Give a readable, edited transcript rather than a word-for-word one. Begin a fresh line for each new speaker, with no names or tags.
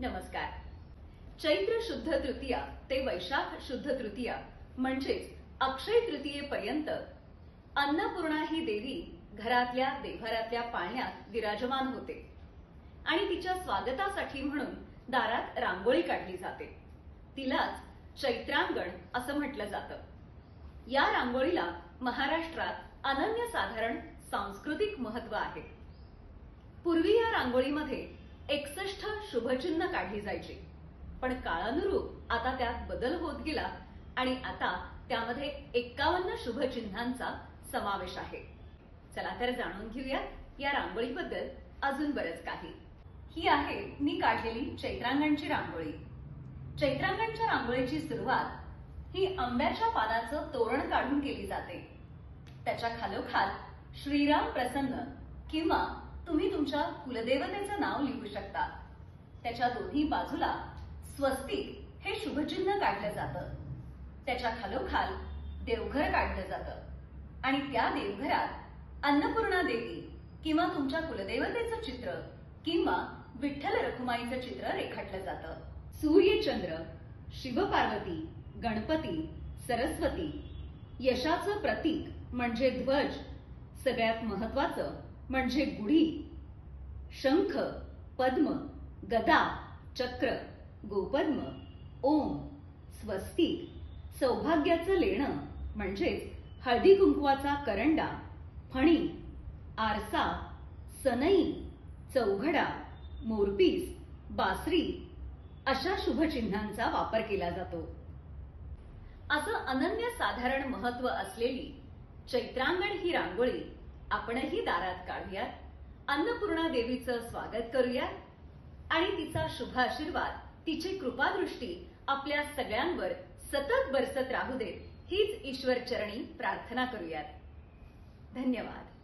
नमस्कार. चैत्र शुद्ध तृतीया ते वैशाख शुद्ध तृतीया म्हणजेच अक्षय तृतीयेपर्यंत अन्नपूर्णा ही देवी घरातल्या देव्हाऱ्यातल्या पाळण्यात विराजमान होते आणि तिच्या स्वागतासाठी म्हणून दारात रांगोळी काढली जाते. तिलाच चैत्रांगण असं म्हटलं जातं. या रांगोळीला महाराष्ट्रात अनन्यसाधारण सांस्कृतिक महत्व आहे. पूर्वी या रांगोळीमध्ये 61 शुभचिन्ह काढली जायची, पण काळानुरूप आता त्यात बदल होत गेला आणि आता त्यामध्ये 51 शुभचिन्हांचा समावेश आहे. चला तर जाणून घेऊया या रांगोळीबद्दल अजून बरंच काही. ही आहे मी काढलेली चैत्रांगणची रांगोळी. चैत्रांगणच्या रांगोळीची सुरुवात ही आंब्याच्या पानाचं तोरण काढून केली जाते. त्याच्या खालोखाल श्रीराम प्रसन्न किंवा तुम्ही तुमच्या कुलदेवतेचं नाव लिहू शकता. त्याच्या दोन्ही बाजूला स्वस्तिक हे शुभचिन्ह काढलं जातं. त्याच्या खालोखाल देवघर काढलं जातं आणि त्या देवघरात अन्नपूर्णा देवी किंवा तुमच्या कुलदेवतेचं चित्र किंवा विठ्ठल रखुमाईचं चित्र रेखाटलं जातं. सूर्यचंद्र, शिवपार्वती, गणपती, सरस्वती, यशाचं प्रतीक म्हणजे ध्वज, सगळ्यात महत्वाचं म्हणजे गुढी, शंख, पद्म, गदा, चक्र, गोपद्म, ओम, स्वस्तिक, सौभाग्याचं लेणं म्हणजेच हळदी कुंकवाचा करंडा, फणी, आरसा, सनई, चौघडा, मोरपीस, बासरी अशा शुभचिन्हांचा वापर केला जातो. असं अनन्यसाधारण महत्व असलेली चैत्रांगण ही रांगोळी आपणही दारात काढूयात, अन्नपूर्णा देवीचं स्वागत करूयात आणि तिचा शुभ आशीर्वाद, तिची कृपादृष्टी आपल्या सगळ्यांवर सतत बरसत राहू देत हीच ईश्वर चरणी प्रार्थना करूयात. धन्यवाद.